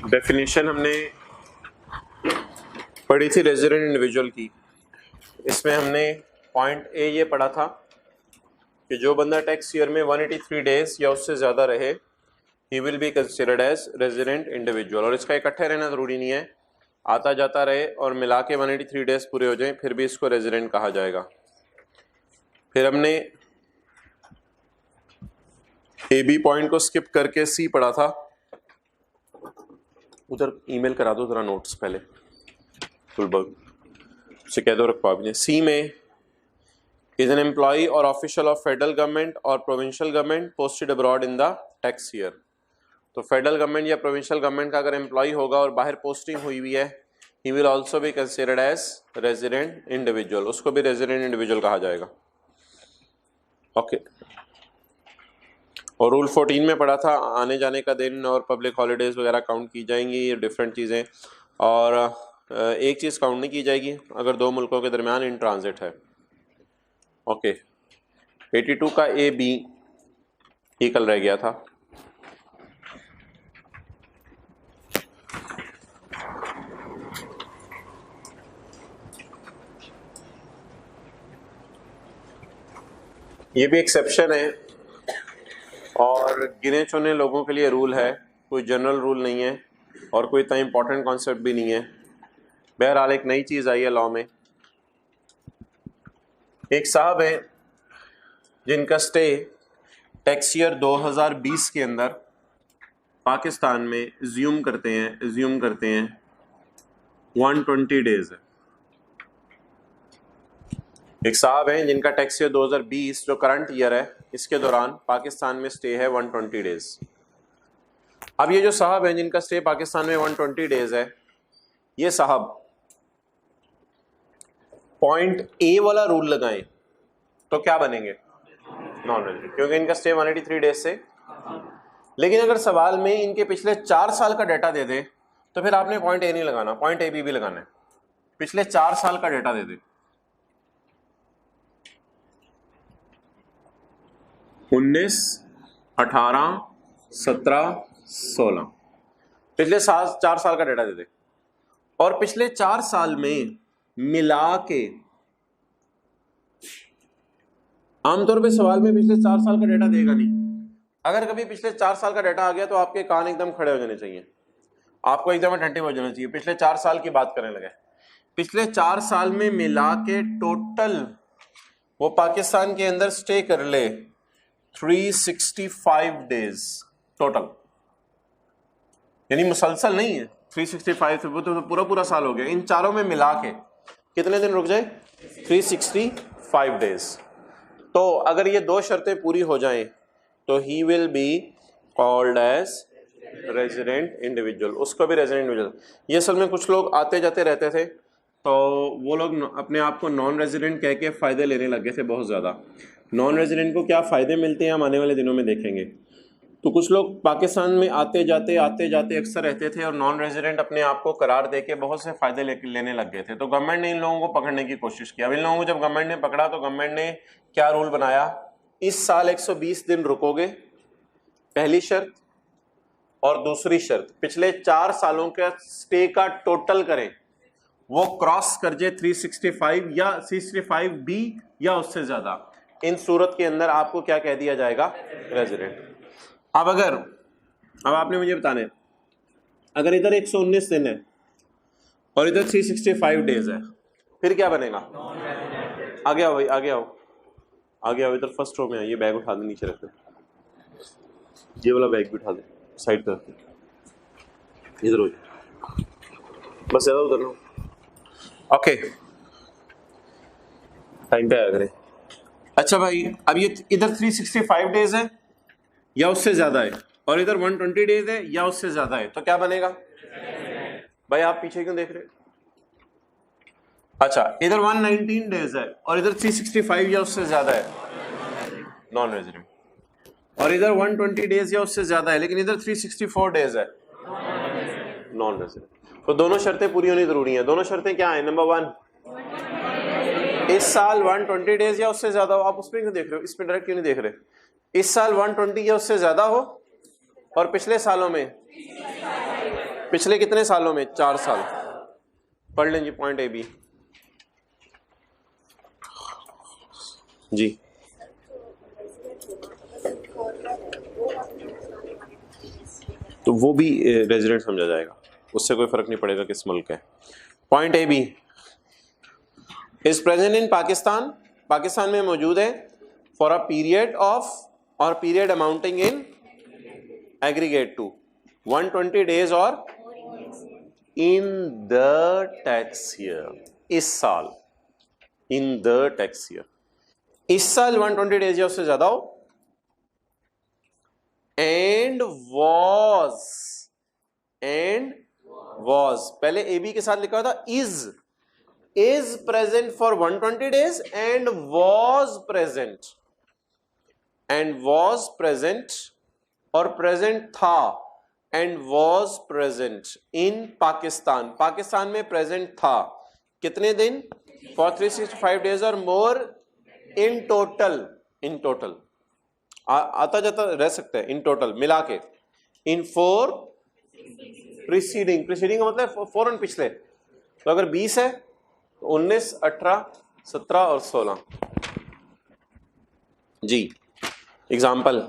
Definition हमने पढ़ी थी रेजिडेंट इंडिविजुअल की। इसमें हमने पॉइंट ए ये पढ़ा था कि जो बंदा टैक्स ईयर में 183 डेज या उससे ज़्यादा रहे he will be considered as resident individual. और इसका इकट्ठे रहना ज़रूरी नहीं है, आता जाता रहे और मिला के 183 डेज पूरे हो जाएं फिर भी इसको रेजिडेंट कहा जाएगा। फिर हमने ए बी पॉइंट को स्किप करके सी पढ़ा था। उधर ईमेल करा दो ज़रा नोट्स पहले फुलबर्ग से कह दो रखवा भी। सी में इज एन एम्प्लॉई और ऑफिशियल ऑफ फेडरल गवर्नमेंट और provincial government posted abroad in the tax year. तो फेडरल गवर्नमेंट या प्रोविंशियल गवर्नमेंट का अगर एम्प्लॉई होगा और बाहर पोस्टिंग हुई हुई है, he will also be considered as resident individual, उसको भी रेजिडेंट इंडिविजुअल कहा जाएगा। ओके और रूल 14 में पढ़ा था आने जाने का दिन और पब्लिक हॉलीडेज वगैरह काउंट की जाएंगी, ये डिफरेंट चीज़ें। और एक चीज़ काउंट नहीं की जाएगी अगर दो मुल्कों के दरमियान इन ट्रांजिट है। ओके 82 का ए बी ये कल रह गया था। ये भी एक्सेप्शन है और गिने चुने लोगों के लिए रूल है, कोई जनरल रूल नहीं है और कोई इतना इंपॉर्टेंट कॉन्सेप्ट भी नहीं है। बहरहाल एक नई चीज़ आई है लॉ में। एक साहब है जिनका स्टे टैक्स ईयर 2020 के अंदर पाकिस्तान में एज्यूम करते हैं 120 डेज है। एक साहब हैं जिनका टैक्स ईयर 2020 जो करंट ईयर है इसके दौरान पाकिस्तान में स्टे है 120 डेज। अब ये जो साहब हैं जिनका स्टे पाकिस्तान में 120 डेज है, ये साहब पॉइंट ए वाला रूल लगाएं तो क्या बनेंगे? नॉन रेजिडेंट, क्योंकि इनका स्टे 183 डेज से। लेकिन अगर सवाल में इनके पिछले 4 साल का डाटा दे दे तो फिर आपने पॉइंट ए नहीं लगाना, पॉइंट ए बी भी लगाना है। पिछले 4 साल का डाटा दे दे, 19, 18, 17, 16, पिछले 4 साल का डाटा दे दे और पिछले 4 साल में मिला के, आमतौर पे सवाल में पिछले 4 साल का डाटा देगा नहीं। अगर कभी पिछले 4 साल का डाटा आ गया तो आपके कान एकदम खड़े हो जाने चाहिए, आपको एकदम अटेंटिव हो जाना चाहिए। पिछले 4 साल की बात करने लगे, पिछले 4 साल में मिला के टोटल वो पाकिस्तान के अंदर स्टे कर ले 365 डेज टोटल, यानी मुसलसल नहीं है 365, वो तो पूरा साल हो गया। इन चारों में मिला के कितने दिन रुक जाए? 365 डेज। तो अगर ये दो शर्तें पूरी हो जाएं तो he will be called as resident individual, उसको भी रेजिडेंट इंडिविजुअल। ये असल में कुछ लोग आते जाते रहते थे तो वो लोग अपने आप को नॉन रेजिडेंट कह के फ़ायदे लेने लगे थे बहुत ज़्यादा। नॉन रेजिडेंट को क्या फ़ायदे मिलते हैं हम आने वाले दिनों में देखेंगे। तो कुछ लोग पाकिस्तान में आते जाते अक्सर रहते थे और नॉन रेजिडेंट अपने आप को करार देके बहुत से फ़ायदे लेने लग गए थे। तो गवर्नमेंट ने इन लोगों को पकड़ने की कोशिश की। अब इन लोगों को जब गवर्नमेंट ने पकड़ा तो गवर्नमेंट ने क्या रूल बनाया? इस साल 120 दिन रुकोगे, पहली शर्त, और दूसरी शर्त पिछले 4 सालों के स्टे का टोटल करें, वो क्रॉस कर जाए 365 या 365 बी या उससे ज्यादा। इन सूरत के अंदर आपको क्या कह दिया जाएगा? रेजिडेंट। अब आपने मुझे बताने, अगर इधर 119 दिन है और इधर 365 डेज है, फिर क्या बनेगा? आगे आओ भाई, आगे आओ, इधर फर्स्ट रो में है। ये बैग उठा दे, नीचे रख दे, ये वाला बैग भी उठा दे, साइड कर दे, इधर हो जाए, बस ज्यादा उधर ना। ओके, टाइम पे आया करें। अच्छा भाई, अब ये इधर 365 डेज है या उससे ज्यादा है और इधर 120 डेज है या उससे ज्यादा है, तो क्या बनेगा? भाई आप पीछे क्यों देख रहे? अच्छा, इधर 119 डेज है और इधर 365 या उससे ज्यादा है, नॉन रेजिडेंट। और इधर 120 डेज या उससे ज्यादा है लेकिन इधर 364 डेज है, नॉन रेजिडेंट। तो दोनों शर्तें पूरी होनी जरूरी है। दोनों शर्तें क्या है? नंबर 1, इस साल 120 डेज या उससे ज्यादा हो। आप उस पर क्यों देख रहे हो? इस पर डायरेक्ट क्यों नहीं देख रहे? इस साल 120 या उससे ज्यादा हो और पिछले सालों में, पिछले कितने सालों में? 4 साल। पढ़ लें जी पॉइंट ए बी जी। तो वो भी रेजिडेंट समझा जाएगा, उससे कोई फर्क नहीं पड़ेगा किस मुल्क है। Point A B is present in Pakistan, Pakistan में मौजूद है for a period of or period amounting in aggregate to 120 days और इन द टैक्स ईयर, इस साल, इन द टैक्स ईयर, इस साल 120 डेज या उससे ज्यादा हो, एंड वॉज पहले ए बी के साथ लिखा था is present for 120 days and was present और प्रेजेंट था and was present in Pakistan, Pakistan में प्रेजेंट था कितने दिन? फॉर 365 डेज और मोर इन टोटल आता जाता रह सकता है, इन टोटल मिला के, इन 4 प्रीसीडिंग का मतलब फौरन पिछले, तो अगर 20 है तो 19, 18, 17 और 16 जी। Example,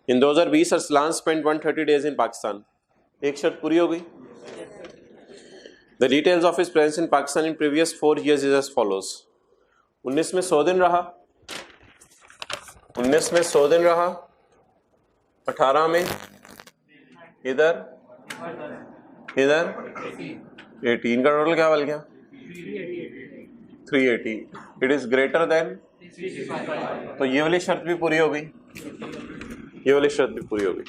in 2020 Arsalan spend 130 days in Pakistan, एक शर्त पूरी हो गई। The details of his presence in Pakistan in previous 4 years is as follows. 19 में 100 दिन रहा, 19 में 100 दिन रहा, 18 में इधर 18 का टोटल क्या बन गया? 380। इट इज ग्रेटर देन, तो ये वाली शर्त भी पूरी हो गई, ये वाली शर्त भी पूरी हो गई।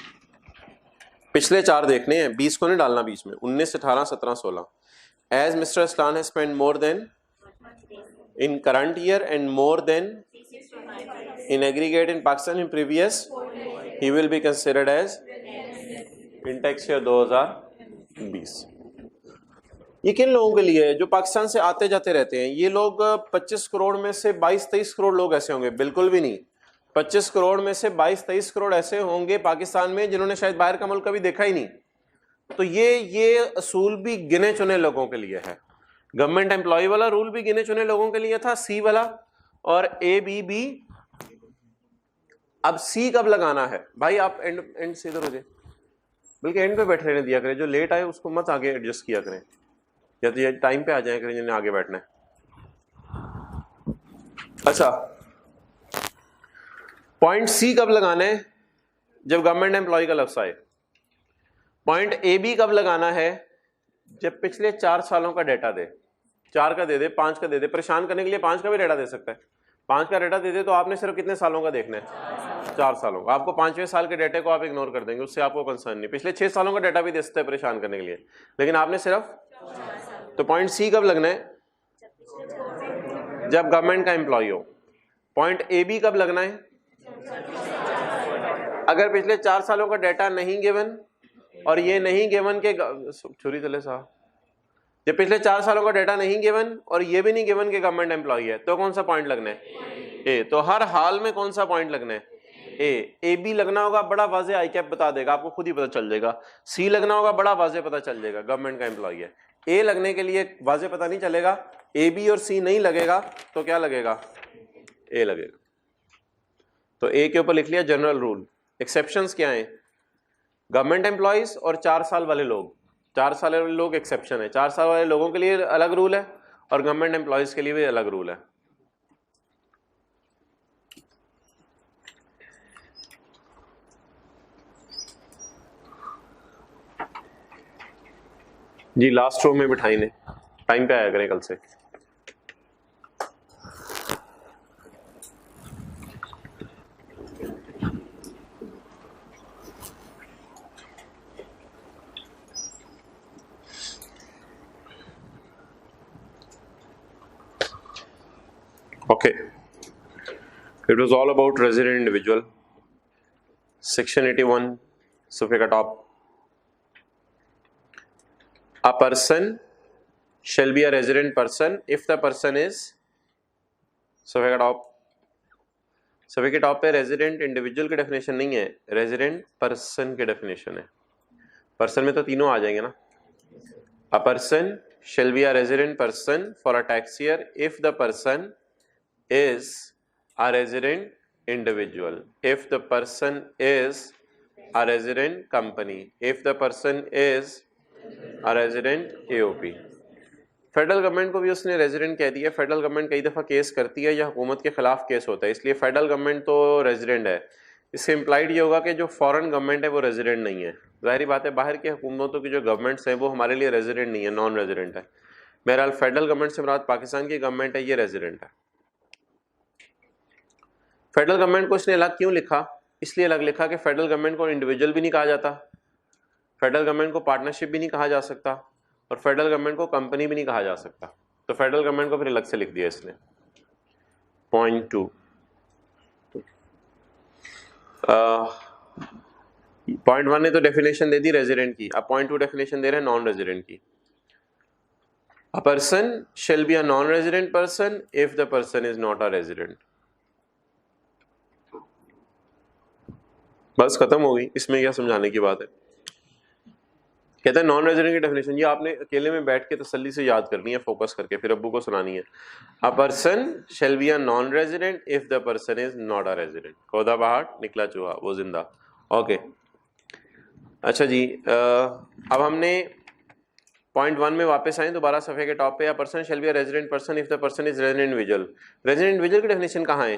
पिछले 4 देखने हैं, 20 को नहीं डालना बीच में, 19, 18, 17, 16। As mister Aslan has spend more than in current year and more than in aggregate in Pakistan in previous, he will be considered as in tax year 2020। ये किन लोगों के लिए है? जो पाकिस्तान से आते जाते रहते हैं। ये लोग 25 करोड़ में से 22-23 करोड़ लोग ऐसे होंगे, बिल्कुल भी नहीं। 25 करोड़ में से 22-23 करोड़ ऐसे होंगे पाकिस्तान में जिन्होंने शायद बाहर का मुल्क कभी देखा ही नहीं। तो ये असूल भी गिने चुने लोगों के लिए है। गवर्नमेंट एम्प्लॉय वाला रूल भी गिने चुने लोगों के लिए था, सी वाला, और ए बी भी। अब सी कब लगाना है भाई? आप एंड से इधर हो जाए, बल्कि एंड पे बैठ रहने दिया करें। जो लेट आए उसको मत आगे एडजस्ट किया करें, या तो ये टाइम पे आ जाए करें जिन्हें आगे बैठना है। अच्छा, पॉइंट सी कब लगाना है? जब गवर्नमेंट एम्प्लॉय का लफ्ज आए। पॉइंट ए बी कब लगाना है? जब पिछले 4 सालों का डेटा दे। 4 का दे दे, 5 का दे दे, परेशान करने के लिए 5 का भी डेटा दे सकता है। 5 का डेटा दे दे तो आपने सिर्फ कितने सालों का देखना है? 4 सालों का। आपको 5वें साल के डेटे को आप इग्नोर कर देंगे, उससे आपको कंसर्न नहीं। पिछले 6 सालों का डेटा भी दे सकता है परेशान करने के लिए, लेकिन आपने सिर्फ। तो पॉइंट सी कब लगना है? जब गवर्नमेंट का एम्प्लॉय हो। पॉइंट ए बी कब लगना है? अगर पिछले 4 सालों का डेटा नहीं गिवन, और ये नहीं गिवन के छुरी चले साहब, जब पिछले 4 सालों का डेटा नहीं गिवन और ये भी नहीं गिवन के गवर्नमेंट एम्प्लॉय है, तो कौन सा पॉइंट लगना है? ए। तो हर हाल में कौन सा पॉइंट लगना है? ए बी लगना होगा, बड़ा वाजे आई कैप बता देगा, आपको खुद ही पता चल जाएगा। सी लगना होगा, बड़ा वाजे पता चल जाएगा, गवर्नमेंट का एम्प्लॉय है। ए लगने के लिए वाजे पता नहीं चलेगा, ए बी और सी नहीं लगेगा, तो क्या लगेगा? ए लगेगा। तो ए के ऊपर लिख लिया जनरल रूल। एक्सेप्शंस क्या है? गवर्नमेंट एम्प्लॉयज और 4 साल वाले लोग। 4 साल वाले लोग एक्सेप्शन है। 4 साल वाले लोगों के लिए अलग रूल है और गवर्नमेंट एम्प्लॉयज के लिए भी अलग रूल है। जी लास्ट रो में बिठाई ने, टाइम पे आया करें कल से। Okay, it was all about resident individual. Section 81, sofa ka top. A person shall be a resident person if the person is, sofa ka top. सभी के टॉप पे रेजिडेंट इंडिविजुअल की डेफिनेशन नहीं है, रेजिडेंट पर्सन की definition है। Person में तो तीनों आ जाएंगे ना। A person shall be a resident person for a tax year if the person is a resident individual, if the person is a resident company, if the person is a resident AOP। Federal government को भी उसने resident कह दिया। Federal government कई दफ़ा case करती है या हुकूमत के खिलाफ केस होता है, इसलिए फेडरल गवर्नमेंट तो रेजिडेंट है। इससे इम्प्लाइड ये होगा कि जो फॉरेन गवर्नमेंट है वो रेजिडेंट नहीं है। जाहिर बात है बाहर की हुकूमतों की जो गवर्नमेंट्स हैं वो हमारे लिए रेजिडेंट नहीं है, नॉन रेजिडेंट है। बहरहाल फेडरल गवर्नमेंट से मुराद पाकिस्तान की गवर्नमेंट है, ये रेजिडेंट है। फेडरल गवर्नमेंट को इसने अलग क्यों लिखा? इसलिए अलग लिखा कि फेडरल गवर्नमेंट को इंडिविजुअल भी नहीं कहा जाता, फेडरल गवर्नमेंट को पार्टनरशिप भी नहीं कहा जा सकता, और फेडरल गवर्नमेंट को कंपनी भी नहीं कहा जा सकता। तो फेडरल गवर्नमेंट को फिर अलग से लिख दिया इसने। पॉइंट 2 पॉइंट 1 ने तो डेफिनेशन दे दी रेजिडेंट की, अब पॉइंट 2 डेफिनेशन दे रहे हैं नॉन रेजिडेंट की। अ person shall be a non resident person if the person is not a resident. बस खत्म हो गई, इसमें क्या समझाने की बात है। कहते हैं नॉन रेजिडेंट की डेफिनेशन ये आपने अकेले में बैठ के तसल्ली से याद करनी है, फोकस करके, फिर अब्बू को सुनानी है। A person shall be a non resident if the person is not a resident. कौदा बाहर निकला चूहा वो जिंदा। ओके अच्छा जी, अब हमने पॉइंट 1 में वापस आए दोबारा सफ़े के टॉप पे। अ person shall be a resident person if the person is resident individual. Resident individual की डेफिनेशन कहाँ है?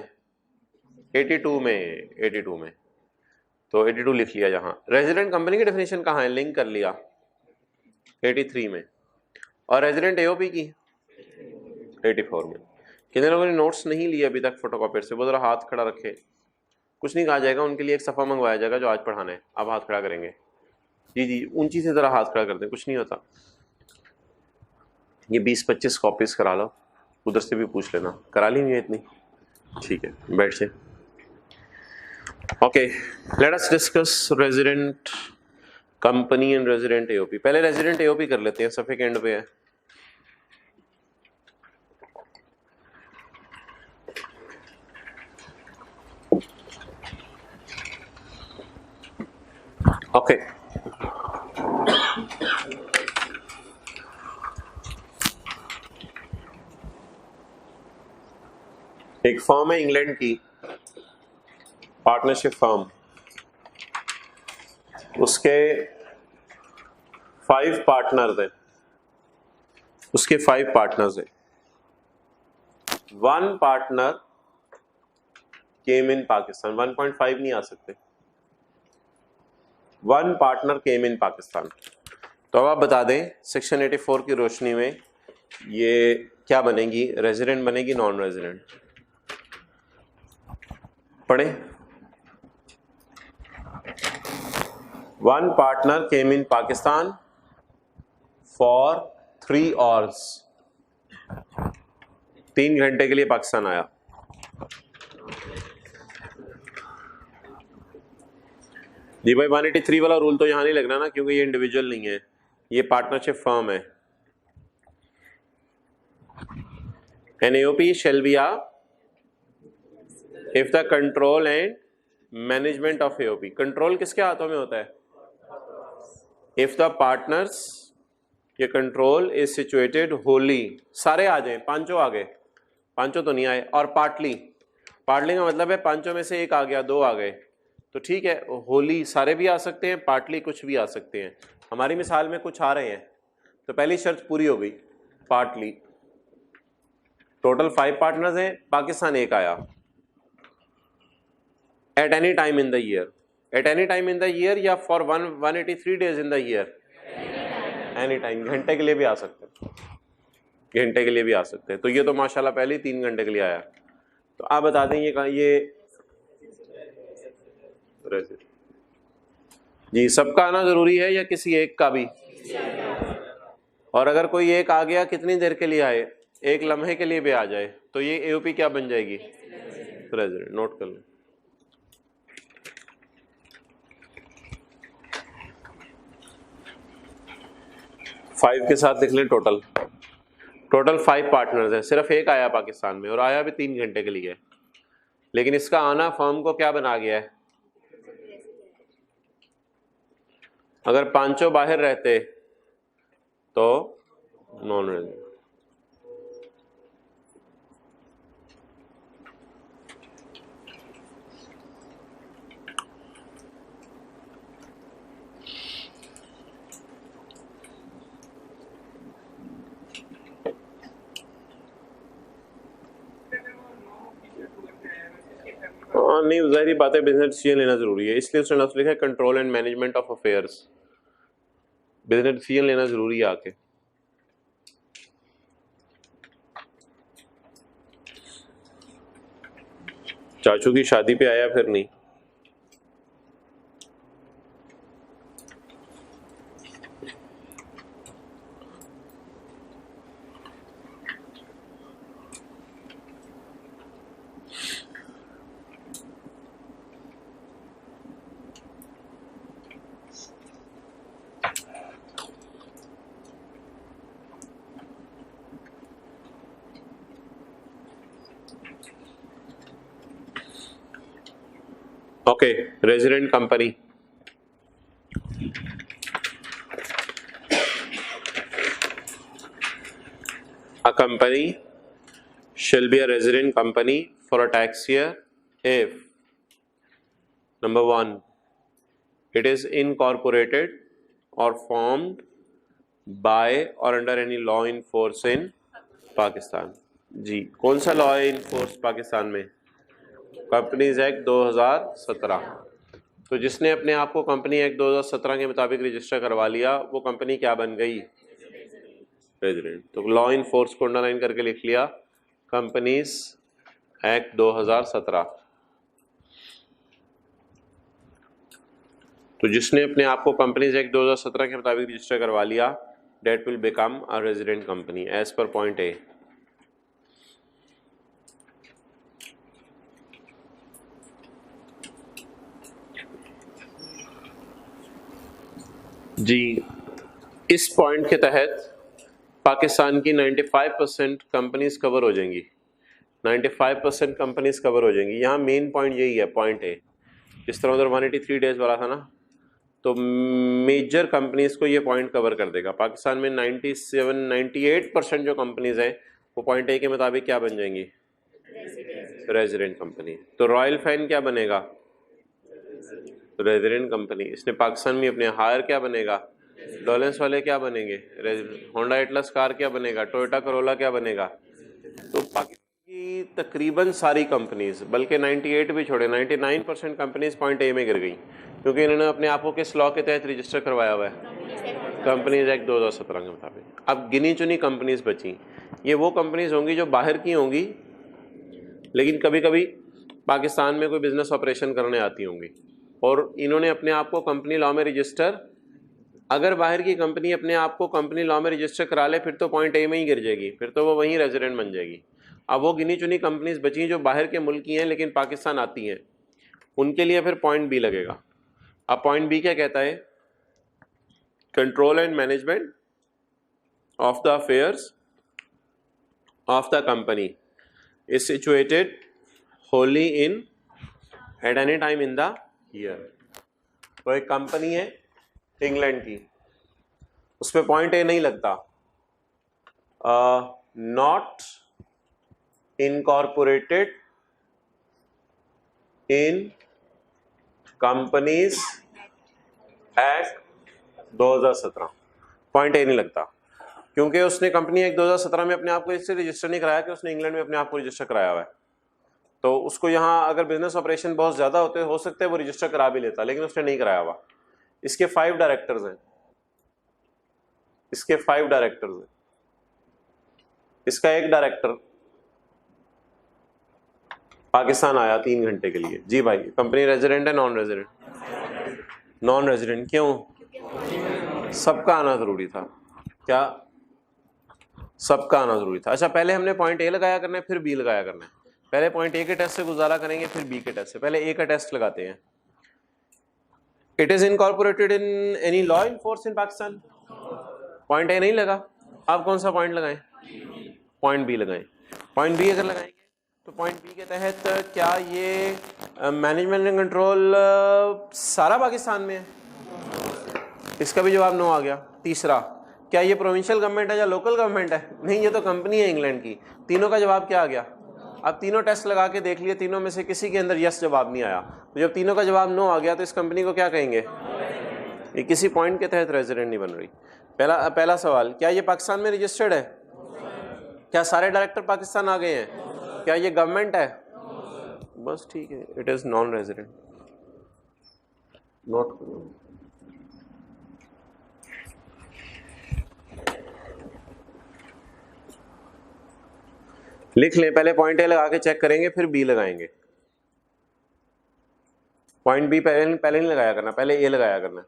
82 में, 82 में, तो 82 लिख लिया यहाँ। रेजिडेंट कंपनी की डेफिनेशन कहाँ है? लिंक कर लिया 83 में। और रेजिडेंट एओपी की 84 में। कितने लोगों ने नोट्स नहीं लिए अभी तक फोटोकॉपियर से? वो जरा हाथ खड़ा रखे। कुछ नहीं कहा जाएगा, उनके लिए एक सफ़ा मंगवाया जाएगा जो आज पढ़ाना है। अब हाथ खड़ा करेंगे। जी जी ऊंची से जरा हाथ खड़ा कर दें, कुछ नहीं होता। ये 20-25 कॉपीज करा लो, उधर से भी पूछ लेना। करा ली है इतनी? ठीक है, बैठ से। Okay let us discuss resident company and resident AOP. पहले रेजिडेंट एओपी कर लेते हैं, सफ़े के एंड पे है। ओके एक फर्म है इंग्लैंड की, पार्टनरशिप फर्म, उसके 5 पार्टनर्स हैं, उसके 5 पार्टनर्स हैं। 1 पार्टनर केम इन पाकिस्तान, 1.5 नहीं आ सकते। 1 पार्टनर केम इन पाकिस्तान। तो अब आप बता दें सेक्शन 84 की रोशनी में ये क्या बनेगी? रेजिडेंट बनेगी, नॉन रेजिडेंट? पढ़े। 1 partner came in Pakistan for 3 hours. 3 घंटे के लिए पाकिस्तान आया। जी भाई 183 वाला रूल तो यहां नहीं लगना ना, क्योंकि ये इंडिविजुअल नहीं है, ये पार्टनरशिप फर्म है। An AOP shall be uh if the control and management of AOP. Control किसके हाथों में होता है? इफ द पार्टनर्स, ये कंट्रोल इज सिचुएटेड होली। सारे आ जाए, पांचों आ गए, पांचों तो नहीं आए। और पार्टली, पार्टली का मतलब है पांचों में से एक आ गया, 2 आ गए, तो ठीक है। होली सारे भी आ सकते हैं, पार्टली कुछ भी आ सकते हैं। हमारी मिसाल में कुछ आ रहे हैं, तो पहली शर्त पूरी हो गई, पार्टली। टोटल 5 पार्टनर्स हैं, पाकिस्तान 1 आया। At any time in the year, at any time in the year या for 183 days in the year? Any time, घंटे के लिए भी आ सकते हैं, घंटे के लिए भी आ सकते हैं। तो ये तो माशाल्लाह पहले 3 घंटे के लिए आया। तो आप बता दें ये जी सबका आना जरूरी है या किसी एक का भी? और अगर कोई एक आ गया कितनी देर के लिए आए? 1 लम्हे के लिए भी आ जाए, तो ये एओपी क्या बन जाएगी? रेजिडेंट। नोट कर लें। फाइव के साथ लिख लें टोटल 5 पार्टनर्स हैं, सिर्फ 1 आया पाकिस्तान में, और आया भी 3 घंटे के लिए। लेकिन इसका आना फर्म को क्या बना गया है? अगर पांचों बाहर रहते तो नॉन रेजिडेंट। नहीं, ज़ाहिर बात है बिजनेस डिसीजन लेना जरूरी है, इसलिए उसने लिखा है control and management of affairs. Business decision लेना जरूरी है आके। चाचू की शादी पे आया फिर नहीं। Okay, resident company. A company shall be a resident company for a tax year if number 1 it is incorporated or formed by or under any law in force in Pakistan। जी, कौन सा लॉ है in force Pakistan में? Companies act 2017। तो जिसने अपने आप को company act 2017 के मुताबिक रजिस्टर करवा लिया वो कंपनी क्या बन गई? रेजिडेंट। तो लॉ इन फोर्स को अंडरलाइन करके लिख लिया कंपनीज एक्ट 2017। तो जिसने अपने आप को कंपनीज एक्ट 2017 के मुताबिक रजिस्टर करवा लिया that will become a resident company as per point A. जी, इस पॉइंट के तहत पाकिस्तान की 95% कंपनीज कवर हो जाएंगी। 95% कंपनीज कवर हो जाएंगी। यहाँ मेन पॉइंट यही है, पॉइंट ए। जिस तरह उधर 183 डेज वाला था ना, तो मेजर कंपनीज को ये पॉइंट कवर कर देगा। पाकिस्तान में 97-98% जो कंपनीज हैं वो पॉइंट ए के मुताबिक क्या बन जाएंगी? Resident company. तो रॉयल फैन क्या बनेगा? Resident company. इसने पाकिस्तान में अपने हायर क्या बनेगा? डॉलेंस वाले क्या बनेंगे? होंडा एटलस कार क्या बनेगा? टोयोटा करोला क्या बनेगा? तो पाकिस्तान की तकरीबन सारी कंपनीज, बल्कि 98 भी छोड़े, 99% कंपनीज पॉइंट ए में गिर गई, क्योंकि इन्होंने अपने आप को किस लॉ के तहत रजिस्टर करवाया हुआ है? कंपनीज एक्ट 2017 के मुताबिक। अब गिनी चुनी कंपनीज बची, ये वो कंपनीज होंगी जो बाहर की होंगी लेकिन कभी कभी पाकिस्तान में कोई बिजनेस ऑपरेशन करने आती होंगी, और इन्होंने अपने आप को कंपनी लॉ में रजिस्टर, अगर बाहर की कंपनी अपने आप को कंपनी लॉ में रजिस्टर करा ले फिर तो पॉइंट ए में ही गिर जाएगी, फिर तो वो वहीं रेजिडेंट बन जाएगी। अब वो गिनी चुनी कंपनीज बची जो बाहर के मुल्क की हैं लेकिन पाकिस्तान आती हैं, उनके लिए फिर पॉइंट बी लगेगा। अब पॉइंट बी क्या कहता है? Control and management of the affairs of the company is situated Holi in eight any time in the year. तो एक कंपनी है इंग्लैंड की, उस पर पॉइंट ए नहीं लगता। Not incorporated in companies act 2017, point A नहीं लगता, क्योंकि उसने कंपनी एक्ट 2017 में अपने आप को इससे रजिस्टर नहीं कराया कि उसने इंग्लैंड में अपने आप को रजिस्टर कराया हुआ है। तो उसको यहाँ अगर बिजनेस ऑपरेशन बहुत ज्यादा होते हो सकते हैं वो रजिस्टर करा भी लेता, लेकिन उसने नहीं कराया हुआ। इसके 5 डायरेक्टर्स हैं, इसके 5 डायरेक्टर्स हैं, इसका एक डायरेक्टर पाकिस्तान आया 3 घंटे के लिए। जी भाई, कंपनी रेजिडेंट है नॉन रेजिडेंट? Non resident. क्यों? सबका आना जरूरी था। क्या? सबका आना जरूरी था। अच्छा, पहले हमने पॉइंट ए लगाया करना है फिर बी लगाया करना है। पहले पॉइंट ए के टेस्ट से गुजारा करेंगे फिर बी के टेस्ट से। पहले ए का टेस्ट लगाते हैं। It is incorporated in any law in force in Pakistan, point A नहीं लगा। आप कौन सा पॉइंट लगाएं? पॉइंट बी लगाएं। पॉइंट बी अगर लगाएंगे तो पॉइंट बी के तहत क्या ये मैनेजमेंट एंड कंट्रोल सारा पाकिस्तान में है? इसका भी जवाब नो आ गया। तीसरा, क्या ये प्रोविंशियल गवर्नमेंट है या लोकल गवर्नमेंट है? नहीं, ये तो कंपनी है इंग्लैंड की। तीनों का जवाब क्या आ गया? अब तीनों टेस्ट लगा के देख लिए, तीनों में से किसी के अंदर यस जवाब नहीं आया। तो जब तीनों का जवाब नो आ गया तो इस कंपनी को क्या कहेंगे? ये किसी पॉइंट के तहत रेजिडेंट नहीं बन रही। पहला सवाल, क्या ये पाकिस्तान में रजिस्टर्ड है? क्या सारे डायरेक्टर पाकिस्तान आ गए हैं? क्या ये गवर्नमेंट है? बस ठीक है, it is non resident. Note लिख लें, पहले पॉइंट ए लगा के चेक करेंगे, फिर बी लगाएंगे। पॉइंट बी पहले नहीं लगाया करना, पहले ए लगाया करना।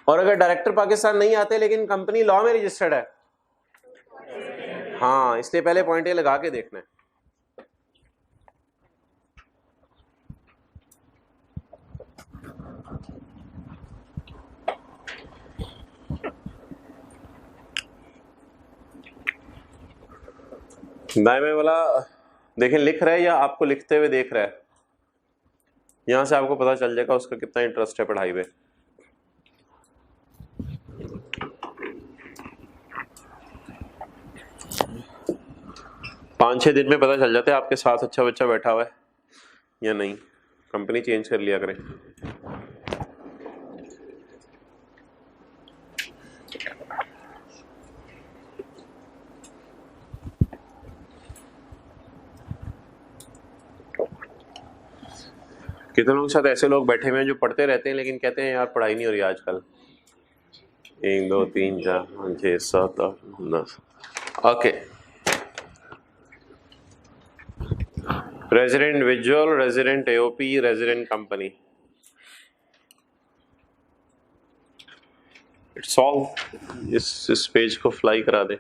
और अगर डायरेक्टर पाकिस्तान नहीं आते लेकिन कंपनी लॉ में रजिस्टर्ड है, हाँ, इसलिए पहले पॉइंट ए लगा के देखना है। दाएं में वाला देखें लिख रहा है या आपको लिखते हुए देख रहा है? यहां से आपको पता चल जाएगा उसका कितना इंटरेस्ट है पढ़ाई में। पाँच छह दिन में पता चल जाता है आपके साथ अच्छा बच्चा बैठा हुआ है या नहीं। कंपनी चेंज कर लिया करें। कितने लोगों के साथ ऐसे लोग बैठे हुए हैं जो पढ़ते रहते हैं लेकिन कहते हैं यार पढ़ाई नहीं हो रही आजकल। 1 2 3 4 5 6 7 8 10। Okay, resident individual, resident AOP, resident company. It's all. इस पेज को फ्लाई करा दे।